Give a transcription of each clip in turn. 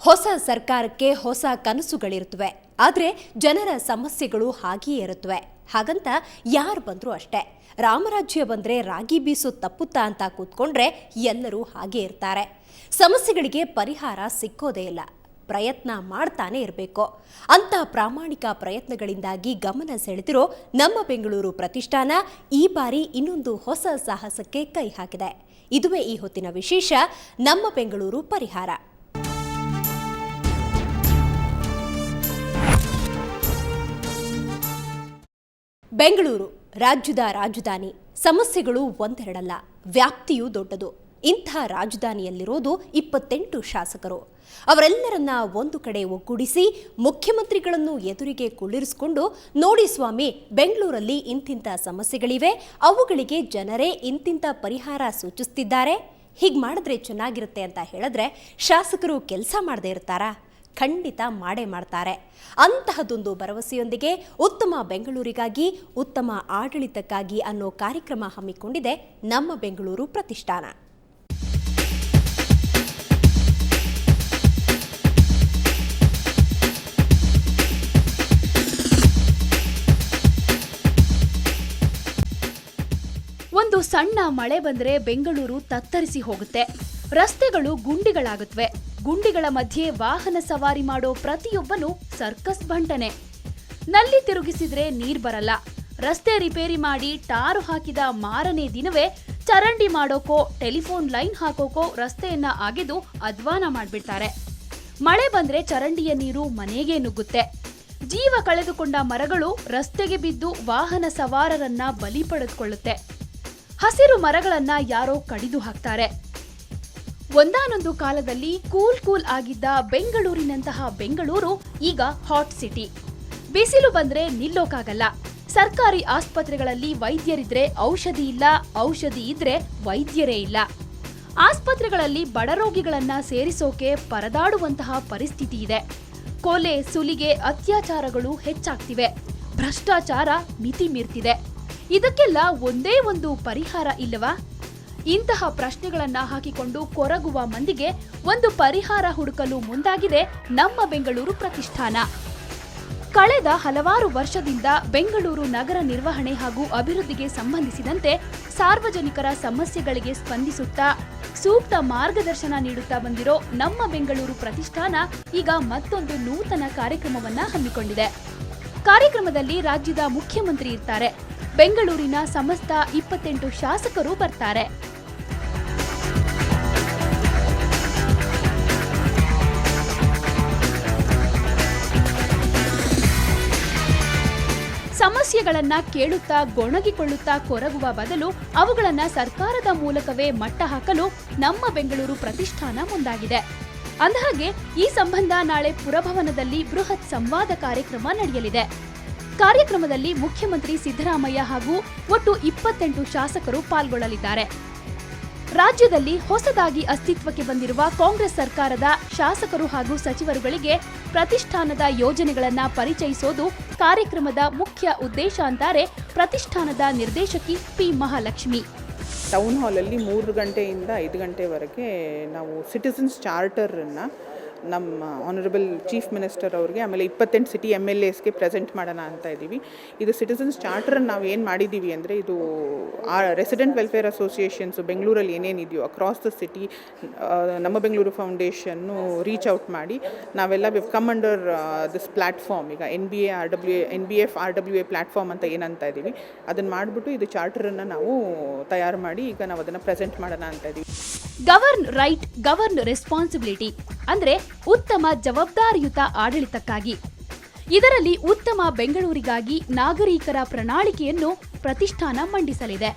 ಹೊಸ ಸರ್ಕಾರಕ್ಕೆ ಹೊಸ ಕನಸುಗಳಿರುತ್ತವೆ. ಆದರೆ ಜನರ ಸಮಸ್ಯೆಗಳು ಹಾಗೆಯೇ ಇರುತ್ತವೆ. ಹಾಗಂತ ಯಾರು ಬಂದರೂ ಅಷ್ಟೇ, ರಾಮರಾಜ್ಯ ಬಂದರೆ ರಾಗಿ ಬೀಸು ತಪ್ಪುತ್ತಾ ಅಂತ ಕೂತ್ಕೊಂಡ್ರೆ ಎಲ್ಲರೂ ಹಾಗೆ ಇರ್ತಾರೆ. ಸಮಸ್ಯೆಗಳಿಗೆ ಪರಿಹಾರ ಸಿಕ್ಕೋದೇ ಇಲ್ಲ. ಪ್ರಯತ್ನ ಮಾಡ್ತಾನೆ ಇರಬೇಕು. ಅಂತ ಪ್ರಾಮಾಣಿಕ ಪ್ರಯತ್ನಗಳಿಂದಾಗಿ ಗಮನ ಸೆಳೆದಿರೋ ನಮ್ಮ ಬೆಂಗಳೂರು ಪ್ರತಿಷ್ಠಾನ ಈ ಬಾರಿ ಇನ್ನೊಂದು ಹೊಸ ಸಾಹಸಕ್ಕೆ ಕೈ ಹಾಕಿದೆ. ಇದುವೇ ಈ ಹೊತ್ತಿನ ವಿಶೇಷ, ನಮ್ಮ ಬೆಂಗಳೂರು ಪರಿಹಾರ. ಬೆಂಗಳೂರು ರಾಜ್ಯದ ರಾಜಧಾನಿ. ಸಮಸ್ಯೆಗಳು ಒಂದೆರಡಲ್ಲ, ವ್ಯಾಪ್ತಿಯೂ ದೊಡ್ಡದು. ಇಂಥ ರಾಜಧಾನಿಯಲ್ಲಿರೋದು 28 ಶಾಸಕರು. ಅವರೆಲ್ಲರನ್ನ ಒಂದು ಕಡೆ ಒಗ್ಗೂಡಿಸಿ ಮುಖ್ಯಮಂತ್ರಿಗಳನ್ನು ಎದುರಿಗೆ ಕುಳ್ಳಿರಿಸಿಕೊಂಡು, ನೋಡಿ ಸ್ವಾಮಿ, ಬೆಂಗಳೂರಲ್ಲಿ ಇಂತಿಂಥ ಸಮಸ್ಯೆಗಳಿವೆ, ಅವುಗಳಿಗೆ ಜನರೇ ಇಂತಿಂಥ ಪರಿಹಾರ ಸೂಚಿಸ್ತಿದ್ದಾರೆ, ಹೀಗೆ ಮಾಡಿದ್ರೆ ಚೆನ್ನಾಗಿರುತ್ತೆ ಅಂತ ಹೇಳಿದ್ರೆ ಶಾಸಕರು ಕೆಲಸ ಮಾಡದೇ ಇರ್ತಾರಾ? ಖಂಡಿತ ಮಾಡೇ ಮಾಡ್ತಾರೆ. ಅಂತಹದೊಂದು ಭರವಸೆಯೊಂದಿಗೆ ಉತ್ತಮ ಬೆಂಗಳೂರಿಗಾಗಿ, ಉತ್ತಮ ಆಡಳಿತಕ್ಕಾಗಿ ಅನ್ನೋ ಕಾರ್ಯಕ್ರಮ ಹಮ್ಮಿಕೊಂಡಿದೆ ನಮ್ಮ ಬೆಂಗಳೂರು ಪ್ರತಿಷ್ಠಾನ. ಒಂದು ಸಣ್ಣ ಮಳೆ ಬಂದರೆ ಬೆಂಗಳೂರು ತತ್ತರಿಸಿ ಹೋಗುತ್ತೆ. ರಸ್ತೆಗಳು ಗುಂಡಿಗಳಾಗುತ್ತವೆ. ಗುಂಡಿಗಳ ಮಧ್ಯೆ ವಾಹನ ಸವಾರಿ ಮಾಡೋ ಪ್ರತಿಯೊಬ್ಬನು ಸರ್ಕಸ್ ಬಂಟನೆ. ನಲ್ಲಿ ತಿರುಗಿಸಿದ್ರೆ ನೀರ್ ಬರಲ್ಲ. ರಸ್ತೆ ರಿಪೇರಿ ಮಾಡಿ ಟಾರು ಹಾಕಿದ ಮಾರನೇ ದಿನವೇ ಚರಂಡಿ ಮಾಡೋಕೋ, ಟೆಲಿಫೋನ್ ಲೈನ್ ಹಾಕೋಕೋ ರಸ್ತೆಯನ್ನ ಅಗೆದು ಅಧ್ವಾನ ಮಾಡ್ಬಿಡ್ತಾರೆ. ಮಳೆ ಬಂದ್ರೆ ಚರಂಡಿಯ ನೀರು ಮನೆಗೆ ನುಗ್ಗುತ್ತೆ. ಜೀವ ಕಳೆದುಕೊಂಡ ಮರಗಳು ರಸ್ತೆಗೆ ಬಿದ್ದು ವಾಹನ ಸವಾರರನ್ನ ಬಲಿ ಪಡೆದುಕೊಳ್ಳುತ್ತೆ. ಹಸಿರು ಮರಗಳನ್ನ ಯಾರೋ ಕಡಿದು ಹಾಕ್ತಾರೆ. ಒಂದಾನೊಂದು ಕಾಲದಲ್ಲಿ ಕೂಲ್ ಆಗಿದ್ದ ಬೆಂಗಳೂರಿನಂತಹ ಬೆಂಗಳೂರು ಈಗ ಹಾಟ್ ಸಿಟಿ. ಬಿಸಿಲು ಬಂದ್ರೆ ನಿಲ್ಲೋಕಾಗಲ್ಲ. ಸರ್ಕಾರಿ ಆಸ್ಪತ್ರೆಗಳಲ್ಲಿ ವೈದ್ಯರಿದ್ರೆ ಔಷಧಿ ಇಲ್ಲ, ಔಷಧಿ ಇದ್ರೆ ವೈದ್ಯರೇ ಇಲ್ಲ. ಆಸ್ಪತ್ರೆಗಳಲ್ಲಿ ಬಡ ರೋಗಿಗಳನ್ನ ಸೇರಿಸೋಕೆ ಪರದಾಡುವಂತಹ ಪರಿಸ್ಥಿತಿ ಇದೆ. ಕೊಲೆ, ಸುಲಿಗೆ, ಅತ್ಯಾಚಾರಗಳು ಹೆಚ್ಚಾಗ್ತಿವೆ. ಭ್ರಷ್ಟಾಚಾರ ಮಿತಿ ಮೀರ್ತಿದೆ. ಇದಕ್ಕೆಲ್ಲ ಒಂದೇ ಒಂದು ಪರಿಹಾರ ಇಲ್ಲವಾ? ಇಂತಹ ಪ್ರಶ್ನೆಗಳನ್ನ ಹಾಕಿಕೊಂಡು ಕೊರಗುವ ಮಂದಿಗೆ ಒಂದು ಪರಿಹಾರ ಹುಡುಕಲು ಮುಂದಾಗಿದೆ ನಮ್ಮ ಬೆಂಗಳೂರು ಪ್ರತಿಷ್ಠಾನ. ಕಳೆದ ಹಲವಾರು ವರ್ಷದಿಂದ ಬೆಂಗಳೂರು ನಗರ ನಿರ್ವಹಣೆ ಹಾಗೂ ಅಭಿವೃದ್ಧಿಗೆ ಸಂಬಂಧಿಸಿದಂತೆ ಸಾರ್ವಜನಿಕರ ಸಮಸ್ಯೆಗಳಿಗೆ ಸ್ಪಂದಿಸುತ್ತಾ ಸೂಕ್ತ ಮಾರ್ಗದರ್ಶನ ನೀಡುತ್ತಾ ಬಂದಿರೋ ನಮ್ಮ ಬೆಂಗಳೂರು ಪ್ರತಿಷ್ಠಾನ ಈಗ ಮತ್ತೊಂದು ನೂತನ ಕಾರ್ಯಕ್ರಮವನ್ನ ಹಮ್ಮಿಕೊಂಡಿದೆ. ಕಾರ್ಯಕ್ರಮದಲ್ಲಿ ರಾಜ್ಯದ ಮುಖ್ಯಮಂತ್ರಿ ಇರ್ತಾರೆ. ಬೆಂಗಳೂರಿನ ಸಮಸ್ತ 28 ಶಾಸಕರು ಬರ್ತಾರೆ. ಸಮಸ್ಯೆಗಳನ್ನ ಕೇಳುತ್ತಾ ಗೊಣಗಿಕೊಳ್ಳುತ್ತಾ ಕೊರಗುವ ಬದಲು ಅವುಗಳನ್ನ ಸರ್ಕಾರದ ಮೂಲಕವೇ ಮಟ್ಟ ಹಾಕಲು ನಮ್ಮ ಬೆಂಗಳೂರು ಪ್ರತಿಷ್ಠಾನ ಮುಂದಾಗಿದೆ. ಅಂದಹಾಗೆ ಈ ಸಂಬಂಧ ನಾಳೆ ಪುರಭವನದಲ್ಲಿ ಬೃಹತ್ ಸಂವಾದ ಕಾರ್ಯಕ್ರಮ ನಡೆಯಲಿದೆ. ಕಾರ್ಯಕ್ರಮದಲ್ಲಿ ಮುಖ್ಯಮಂತ್ರಿ ಸಿದ್ದರಾಮಯ್ಯ ಹಾಗೂ ಒಟ್ಟು 28 ಶಾಸಕರು ಪಾಲ್ಗೊಳ್ಳಲಿದ್ದಾರೆ. ರಾಜ್ಯದಲ್ಲಿ ಹೊಸದಾಗಿ ಅಸ್ತಿತ್ವಕ್ಕೆ ಬಂದಿರುವ ಕಾಂಗ್ರೆಸ್ ಸರ್ಕಾರದ ಶಾಸಕರು ಹಾಗೂ ಸಚಿವರುಗಳಿಗೆ ಪ್ರತಿಷ್ಠಾನದ ಯೋಜನೆಗಳನ್ನು ಪರಿಚಯಿಸೋದು ಕಾರ್ಯಕ್ರಮದ ಮುಖ್ಯ ಉದ್ದೇಶ ಅಂತಾರೆ ಪ್ರತಿಷ್ಠಾನದ ನಿರ್ದೇಶಕಿ ಪಿ ಮಹಾಲಕ್ಷ್ಮಿ. ಟೌನ್ ಹಾಲಲ್ಲಿ 3 ಗಂಟೆಯಿಂದ 5 ಗಂಟೆವರೆಗೆ ನಾವು ಸಿಟಿಸನ್ಸ್ ಚಾರ್ಟರನ್ನು ನಮ್ಮ ಆನರಬಲ್ ಚೀಫ್ ಮಿನಿಸ್ಟರ್ ಅವ್ರಿಗೆ, ಆಮೇಲೆ 28 ಸಿಟಿ MLAಸ್ಗೆ ಪ್ರೆಸೆಂಟ್ ಮಾಡೋಣ ಅಂತ ಇದ್ದೀವಿ. ಇದು ಸಿಟಿಸನ್ಸ್ ಚಾರ್ಟರನ್ನು ನಾವು ಏನು ಮಾಡಿದ್ದೀವಿ ಅಂದರೆ, ಇದು ಆ ರೆಸಿಡೆಂಟ್ ವೆಲ್ಫೇರ್ ಅಸೋಸಿಯೇಷನ್ಸು ಬೆಂಗಳೂರಲ್ಲಿ ಏನೇನಿದೆಯೋ ಅಕ್ರಾಸ್ ದ ಸಿಟಿ ನಮ್ಮ ಬೆಂಗಳೂರು ಫೌಂಡೇಶನ್ನು ರೀಚ್ ಔಟ್ ಮಾಡಿ ನಾವೆಲ್ಲ view come under this platform. ಈಗ NBF RWA ಪ್ಲ್ಯಾಟ್ಫಾರ್ಮ್ ಅಂತ ಏನಂತ ಇದ್ದೀವಿ, ಅದನ್ನು ಮಾಡಿಬಿಟ್ಟು ಇದು ಚಾರ್ಟರನ್ನು ನಾವು ತಯಾರು ಮಾಡಿ ಈಗ ನಾವು ಅದನ್ನು ಪ್ರೆಸೆಂಟ್ ಮಾಡೋಣ ಅಂತ ಇದ್ದೀವಿ. ಗವರ್ನ್ ರೈಟ್, ಗವರ್ನ್ ರೆಸ್ಪಾನ್ಸಿಬಿಲಿಟಿ ಅಂದ್ರೆ ಉತ್ತಮ ಜವಾಬ್ದಾರಿಯುತ ಆಡಳಿತಕ್ಕಾಗಿ. ಇದರಲ್ಲಿ ಉತ್ತಮ ಬೆಂಗಳೂರಿಗಾಗಿ ನಾಗರಿಕರ ಪ್ರಣಾಳಿಕೆಯನ್ನು ಪ್ರತಿಷ್ಠಾನ ಮಂಡಿಸಲಿದೆ.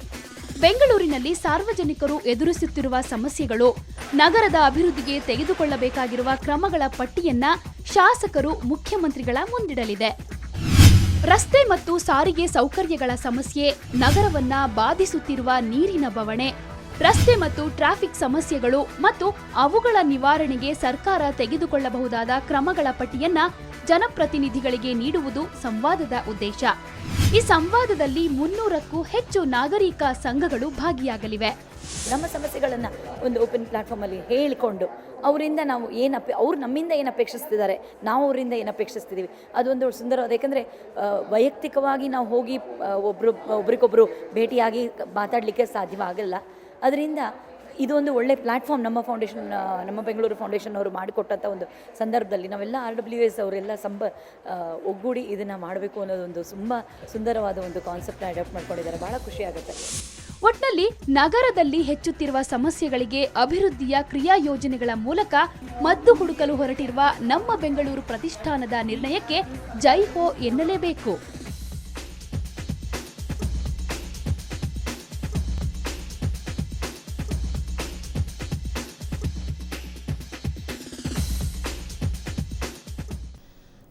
ಬೆಂಗಳೂರಿನಲ್ಲಿ ಸಾರ್ವಜನಿಕರು ಎದುರಿಸುತ್ತಿರುವ ಸಮಸ್ಯೆಗಳು, ನಗರದ ಅಭಿವೃದ್ಧಿಗೆ ತೆಗೆದುಕೊಳ್ಳಬೇಕಾಗಿರುವ ಕ್ರಮಗಳ ಪಟ್ಟಿಯನ್ನ ಶಾಸಕರು ಮುಖ್ಯಮಂತ್ರಿಗಳ ಮುಂದಿಡಲಿದೆ. ರಸ್ತೆ ಮತ್ತು ಸಾರಿಗೆ ಸೌಕರ್ಯಗಳ ಸಮಸ್ಯೆ, ನಗರವನ್ನ ಬಾಧಿಸುತ್ತಿರುವ ನೀರಿನ ಬವಣೆ, ರಸ್ತೆ ಮತ್ತು ಟ್ರಾಫಿಕ್ ಸಮಸ್ಯೆಗಳು ಮತ್ತು ಅವುಗಳ ನಿವಾರಣೆಗೆ ಸರ್ಕಾರ ತೆಗೆದುಕೊಳ್ಳಬಹುದಾದ ಕ್ರಮಗಳ ಪಟ್ಟಿಯನ್ನ ಜನಪ್ರತಿನಿಧಿಗಳಿಗೆ ನೀಡುವುದು ಸಂವಾದದ ಉದ್ದೇಶ. ಈ ಸಂವಾದದಲ್ಲಿ 300ಕ್ಕೂ ಹೆಚ್ಚು ನಾಗರಿಕ ಸಂಘಗಳು ಭಾಗಿಯಾಗಲಿವೆ. ನಮ್ಮ ಸಮಸ್ಯೆಗಳನ್ನು ಒಂದು ಓಪನ್ ಪ್ಲಾಟ್ಫಾರ್ಮಲ್ಲಿ ಹೇಳಿಕೊಂಡು ಅವರಿಂದ ನಾವು ಅವ್ರು ನಮ್ಮಿಂದ ಏನು ಅಪೇಕ್ಷಿಸ್ತಿದ್ದಾರೆ, ನಾವು ಅವರಿಂದ ಏನು ಅಪೇಕ್ಷಿಸ್ತಿದ್ದೀವಿ, ಅದೊಂದು ಸುಂದರವಾದ. ಯಾಕಂದರೆ ವೈಯಕ್ತಿಕವಾಗಿ ನಾವು ಹೋಗಿ ಒಬ್ರಿಗೊಬ್ಬರು ಭೇಟಿಯಾಗಿ ಮಾತಾಡಲಿಕ್ಕೆ ಸಾಧ್ಯವಾಗಲ್ಲ. ಅದರಿಂದ ಇದೊಂದು ಒಳ್ಳೆ ಪ್ಲ್ಯಾಟ್ಫಾರ್ಮ್ ನಮ್ಮ ಬೆಂಗಳೂರು ಫೌಂಡೇಶನ್ ಅವರು ಮಾಡಿಕೊಟ್ಟಂಥ ಒಂದು ಸಂದರ್ಭದಲ್ಲಿ ನಾವೆಲ್ಲ RWS ಅವರೆಲ್ಲ ಒಗ್ಗೂಡಿ ಇದನ್ನು ಮಾಡಬೇಕು ಅನ್ನೋದೊಂದು ತುಂಬ ಸುಂದರವಾದ ಒಂದು ಕಾನ್ಸೆಪ್ಟ್ನ ಅಡಾಪ್ಟ್ ಮಾಡ್ಕೊಂಡಿದ್ದಾರೆ. ಭಾಳ ಖುಷಿ ಆಗುತ್ತೆ. ಒಟ್ನಲ್ಲಿ ನಗರದಲ್ಲಿ ಹೆಚ್ಚುತ್ತಿರುವ ಸಮಸ್ಯೆಗಳಿಗೆ ಅಭಿವೃದ್ಧಿಯ ಕ್ರಿಯಾ ಯೋಜನೆಗಳ ಮೂಲಕ ಮದ್ದು ಹುಡುಕಲು ಹೊರಟಿರುವ ನಮ್ಮ ಬೆಂಗಳೂರು ಪ್ರತಿಷ್ಠಾನದ ನಿರ್ಣಯಕ್ಕೆ ಜೈ ಹೋ ಎನ್ನಲೇಬೇಕು.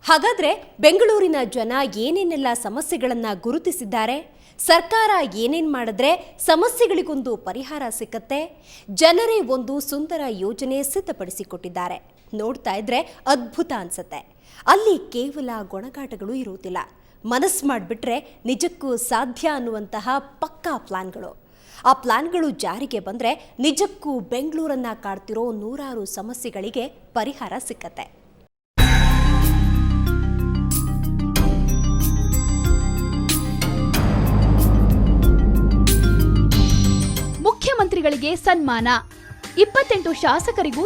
ಹಾಗಾದ್ರೆ ಬೆಂಗಳೂರಿನ ಜನ ಏನೇನೆಲ್ಲ ಸಮಸ್ಯೆಗಳನ್ನ ಗುರುತಿಸಿದ್ದಾರೆ? ಸರ್ಕಾರ ಏನೇನ್ ಮಾಡಿದ್ರೆ ಸಮಸ್ಯೆಗಳಿಗೊಂದು ಪರಿಹಾರ ಸಿಕ್ಕತ್ತೆ? ಜನರೇ ಒಂದು ಸುಂದರ ಯೋಜನೆ ಸಿದ್ಧಪಡಿಸಿಕೊಟ್ಟಿದ್ದಾರೆ. ನೋಡ್ತಾ ಇದ್ರೆ ಅದ್ಭುತ ಅನ್ಸತ್ತೆ. ಅಲ್ಲಿ ಕೇವಲ ಗೊಣಗಾಟಗಳು ಇರುವುದಿಲ್ಲ. ಮನಸ್ಸು ಮಾಡಿಬಿಟ್ರೆ ನಿಜಕ್ಕೂ ಸಾಧ್ಯ ಅನ್ನುವಂತಹ ಪಕ್ಕಾ ಪ್ಲಾನ್ಗಳು. ಆ ಪ್ಲಾನ್ಗಳು ಜಾರಿಗೆ ಬಂದ್ರೆ ನಿಜಕ್ಕೂ ಬೆಂಗಳೂರನ್ನ ಕಾಡ್ತಿರೋ ನೂರಾರು ಸಮಸ್ಯೆಗಳಿಗೆ ಪರಿಹಾರ ಸಿಕ್ಕತ್ತೆ. ಮುಖ್ಯಮಂತ್ರಿಗಳಿಗೆ ಸನ್ಮಾನ, 28 ಶಾಸಕರಿಗೂ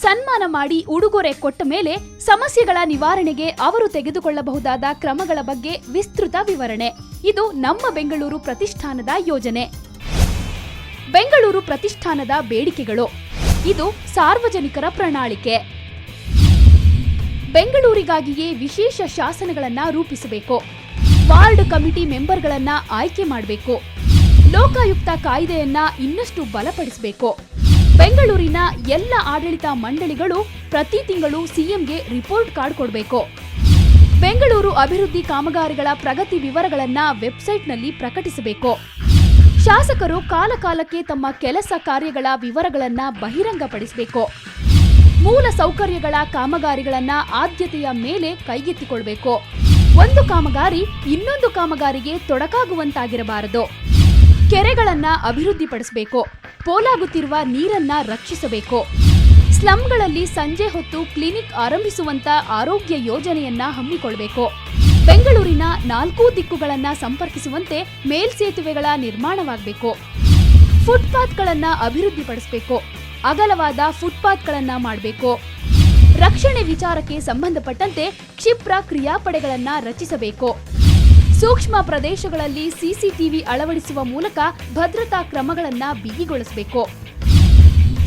ಸನ್ಮಾನ ಮಾಡಿ ಉಡುಗೊರೆ ಕೊಟ್ಟ ಮೇಲೆ ಸಮಸ್ಯೆಗಳ ನಿವಾರಣೆಗೆ ಅವರು ತೆಗೆದುಕೊಳ್ಳಬಹುದಾದ ಕ್ರಮಗಳ ಬಗ್ಗೆ ವಿಸ್ತೃತ ವಿವರಣೆ. ಇದು ನಮ್ಮ ಬೆಂಗಳೂರು ಪ್ರತಿಷ್ಠಾನದ ಯೋಜನೆ. ಬೆಂಗಳೂರು ಪ್ರತಿಷ್ಠಾನದ ಬೇಡಿಕೆಗಳು. ಇದು ಸಾರ್ವಜನಿಕರ ಪ್ರಣಾಳಿಕೆ. ಬೆಂಗಳೂರಿಗಾಗಿಯೇ ವಿಶೇಷ ಶಾಸನಗಳನ್ನ ರೂಪಿಸಬೇಕು. ವಾರ್ಡ್ ಕಮಿಟಿ ಮೆಂಬರ್ಗಳನ್ನ ಆಯ್ಕೆ ಮಾಡಬೇಕು. ಲೋಕಾಯುಕ್ತ ಕಾಯ್ದೆಯನ್ನ ಇನ್ನಷ್ಟು ಬಲಪಡಿಸಬೇಕು. ಬೆಂಗಳೂರಿನ ಎಲ್ಲ ಆಡಳಿತ ಮಂಡಳಿಗಳು ಪ್ರತಿ ತಿಂಗಳು ಸಿಎಂಗೆ ರಿಪೋರ್ಟ್ ಕಾರ್ಡ್ ಕೊಡಬೇಕು. ಬೆಂಗಳೂರು ಅಭಿವೃದ್ಧಿ ಕಾಮಗಾರಿಗಳ ಪ್ರಗತಿ ವಿವರಗಳನ್ನ ವೆಬ್ಸೈಟ್ನಲ್ಲಿ ಪ್ರಕಟಿಸಬೇಕು. ಶಾಸಕರು ಕಾಲಕಾಲಕ್ಕೆ ತಮ್ಮ ಕೆಲಸ ಕಾರ್ಯಗಳ ವಿವರಗಳನ್ನ ಬಹಿರಂಗಪಡಿಸಬೇಕು. ಮೂಲ ಸೌಕರ್ಯಗಳ ಕಾಮಗಾರಿಗಳನ್ನ ಆದ್ಯತೆಯ ಮೇಲೆ ಕೈಗೆತ್ತಿಕೊಳ್ಬೇಕು. ಒಂದು ಕಾಮಗಾರಿ ಇನ್ನೊಂದು ಕಾಮಗಾರಿಗೆ ತೊಡಕಾಗುವಂತಾಗಿರಬಾರದು. ಕೆರೆಗಳನ್ನ ಅಭಿವೃದ್ಧಿಪಡಿಸಬೇಕು. ಪೋಲಾಗುತ್ತಿರುವ ನೀರನ್ನ ರಕ್ಷಿಸಬೇಕು. ಸ್ಲಂಗಳಲ್ಲಿ ಸಂಜೆ ಹೊತ್ತು ಕ್ಲಿನಿಕ್ ಆರಂಭಿಸುವಂತ ಆರೋಗ್ಯ ಯೋಜನೆಯನ್ನ ಹಮ್ಮಿಕೊಳ್ಳಬೇಕು. ಬೆಂಗಳೂರಿನ 4 ದಿಕ್ಕುಗಳನ್ನ ಸಂಪರ್ಕಿಸುವಂತೆ ಮೇಲ್ಸೇತುವೆಗಳ ನಿರ್ಮಾಣವಾಗಬೇಕು. ಫುಟ್ಪಾತ್ಗಳನ್ನ ಅಭಿವೃದ್ಧಿಪಡಿಸಬೇಕು. ಅಗಲವಾದ ಫುಟ್ಪಾತ್ಗಳನ್ನ ಮಾಡಬೇಕು. ರಕ್ಷಣೆ ವಿಚಾರಕ್ಕೆ ಸಂಬಂಧಪಟ್ಟಂತೆ ಕ್ಷಿಪ್ರ ಕ್ರಿಯಾಪಡೆಗಳನ್ನ ರಚಿಸಬೇಕು. ಸೂಕ್ಷ್ಮ ಪ್ರದೇಶಗಳಲ್ಲಿ ಸಿಸಿಟಿವಿ ಅಳವಡಿಸುವ ಮೂಲಕ ಭದ್ರತಾ ಕ್ರಮಗಳನ್ನ ಬಿಗಿಗೊಳಿಸಬೇಕು.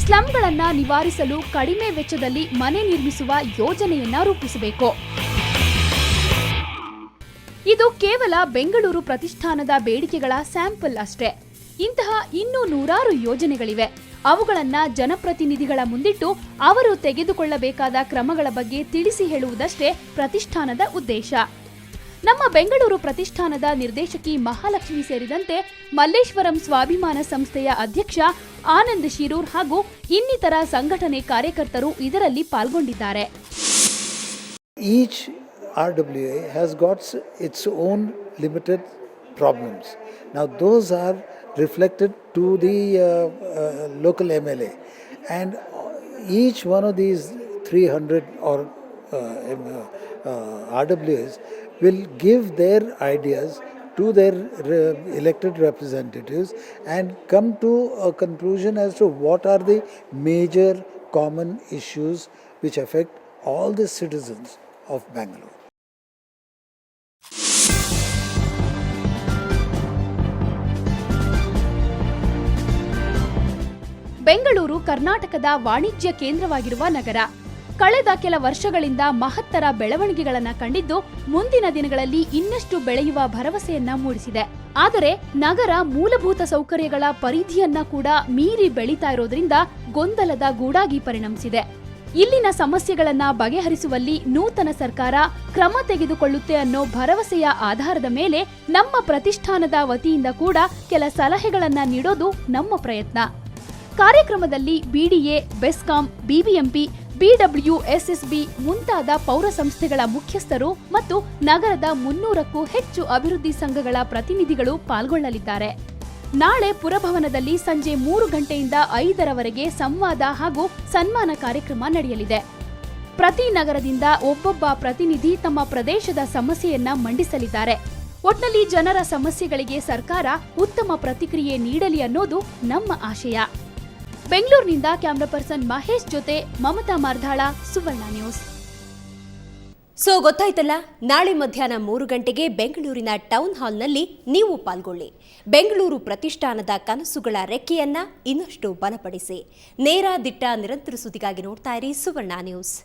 ಸ್ಲಂಗಳನ್ನ ನಿವಾರಿಸಲು ಕಡಿಮೆ ವೆಚ್ಚದಲ್ಲಿ ಮನೆ ನಿರ್ಮಿಸುವ ಯೋಜನೆಯನ್ನ ರೂಪಿಸಬೇಕು. ಇದು ಕೇವಲ ಬೆಂಗಳೂರು ಪ್ರತಿಷ್ಠಾನದ ಬೇಡಿಕೆಗಳ ಸ್ಯಾಂಪಲ್ ಅಷ್ಟೇ. ಇಂತಹ ಇನ್ನೂ ನೂರಾರು ಯೋಜನೆಗಳಿವೆ. ಅವುಗಳನ್ನ ಜನಪ್ರತಿನಿಧಿಗಳ ಮುಂದಿಟ್ಟು ಅವರು ತೆಗೆದುಕೊಳ್ಳಬೇಕಾದ ಕ್ರಮಗಳ ಬಗ್ಗೆ ತಿಳಿಸಿ ಹೇಳುವುದಷ್ಟೇ ಪ್ರತಿಷ್ಠಾನದ ಉದ್ದೇಶ. ನಮ್ಮ ಬೆಂಗಳೂರು ಪ್ರತಿಷ್ಠಾನದ ನಿರ್ದೇಶಕಿ ಮಹಾಲಕ್ಷ್ಮಿ ಸೇರಿದಂತೆ ಮಲ್ಲೇಶ್ವರಂ ಸ್ವಾಭಿಮಾನ ಸಂಸ್ಥೆಯ ಅಧ್ಯಕ್ಷ ಆನಂದ್ ಶಿರೂರ್ ಹಾಗೂ ಇನ್ನಿತರ ಸಂಘಟನೆ ಕಾರ್ಯಕರ್ತರು ಇದರಲ್ಲಿ ಪಾಲ್ಗೊಂಡಿದ್ದಾರೆ. Each RWA has got its own limited problems. Now those are reflected to the local MLA, and each one of these 300 or RWAs will give their ideas to their elected representatives and come to a conclusion as to what are the major common issues which affect all the citizens of Bangalore. Bengaluru ಕರ್ನಾಟಕದ ವಾಣಿಜ್ಯ ಕೇಂದ್ರವಾಗಿರುವ ನಗರ. ಕಳೆದ ಕೆಲ ವರ್ಷಗಳಿಂದ ಮಹತ್ತರ ಬೆಳವಣಿಗೆಗಳನ್ನು ಕಂಡಿದ್ದು ಮುಂದಿನ ದಿನಗಳಲ್ಲಿ ಇನ್ನಷ್ಟು ಬೆಳೆಯುವ ಭರವಸೆಯನ್ನ ಮೂಡಿಸಿದೆ. ಆದರೆ ನಗರ ಮೂಲಭೂತ ಸೌಕರ್ಯಗಳ ಪರಿಧಿಯನ್ನ ಕೂಡ ಮೀರಿ ಬೆಳೀತಾ ಇರೋದ್ರಿಂದ ಗೊಂದಲದ ಗೂಡಾಗಿ ಪರಿಣಮಿಸಿದೆ. ಇಲ್ಲಿನ ಸಮಸ್ಯೆಗಳನ್ನ ಬಗೆಹರಿಸುವಲ್ಲಿ ನೂತನ ಸರ್ಕಾರ ಕ್ರಮ ತೆಗೆದುಕೊಳ್ಳುತ್ತೆ ಅನ್ನೋ ಭರವಸೆಯ ಆಧಾರದ ಮೇಲೆ ನಮ್ಮ ಪ್ರತಿಷ್ಠಾನದ ವತಿಯಿಂದ ಕೂಡ ಕೆಲ ಸಲಹೆಗಳನ್ನ ನೀಡೋದು ನಮ್ಮ ಪ್ರಯತ್ನ. ಕಾರ್ಯಕ್ರಮದಲ್ಲಿ ಬಿಡಿಎ, ಬೆಸ್ಕಾಂ, ಬಿಬಿಎಂಪಿ, ಬಿಡಬ್ಲ್ಯೂಎಸ್ಎಸ್ಬಿ ಮುಂತಾದ ಪೌರ ಸಂಸ್ಥೆಗಳ ಮುಖ್ಯಸ್ಥರು ಮತ್ತು ನಗರದ 300ಕ್ಕೂ ಹೆಚ್ಚು ಅಭಿವೃದ್ಧಿ ಸಂಘಗಳ ಪ್ರತಿನಿಧಿಗಳು ಪಾಲ್ಗೊಳ್ಳಲಿದ್ದಾರೆ. ನಾಳೆ ಪುರಭವನದಲ್ಲಿ ಸಂಜೆ 3 ಗಂಟೆಯಿಂದ 5ರವರೆಗೆ ಸಂವಾದ ಹಾಗೂ ಸನ್ಮಾನ ಕಾರ್ಯಕ್ರಮ ನಡೆಯಲಿದೆ. ಪ್ರತಿ ನಗರದಿಂದ ಒಬ್ಬೊಬ್ಬ ಪ್ರತಿನಿಧಿ ತಮ್ಮ ಪ್ರದೇಶದ ಸಮಸ್ಯೆಯನ್ನ ಮಂಡಿಸಲಿದ್ದಾರೆ. ಒಟ್ನಲ್ಲಿ ಜನರ ಸಮಸ್ಯೆಗಳಿಗೆ ಸರ್ಕಾರ ಉತ್ತಮ ಪ್ರತಿಕ್ರಿಯೆ ನೀಡಲಿ ಅನ್ನೋದು ನಮ್ಮ ಆಶಯ. ಬೆಂಗಳೂರಿನಿಂದ ಕ್ಯಾಮರಾ ಪರ್ಸನ್ ಮಹೇಶ್ ಜೊತೆ ಮಮತಾ ಮಾರ್ಧಾಳ, ಸುವರ್ಣ ನ್ಯೂಸ್. ಸೊ ಗೊತ್ತಾಯ್ತಲ್ಲ, ನಾಳೆ ಮಧ್ಯಾಹ್ನ 3 ಗಂಟೆಗೆ ಬೆಂಗಳೂರಿನ ಟೌನ್ ಹಾಲ್ನಲ್ಲಿ ನೀವು ಪಾಲ್ಗೊಳ್ಳಿ. ಬೆಂಗಳೂರು ಪ್ರತಿಷ್ಠಾನದ ಕನಸುಗಳ ರೆಕ್ಕೆಯನ್ನ ಇನ್ನಷ್ಟು ಬಲಪಡಿಸಿ. ನೇರ ದಿಟ್ಟ ನಿರಂತರ ಸುದ್ದಿಗಾಗಿ ನೋಡ್ತಾ ಇರಿ ಸುವರ್ಣ ನ್ಯೂಸ್.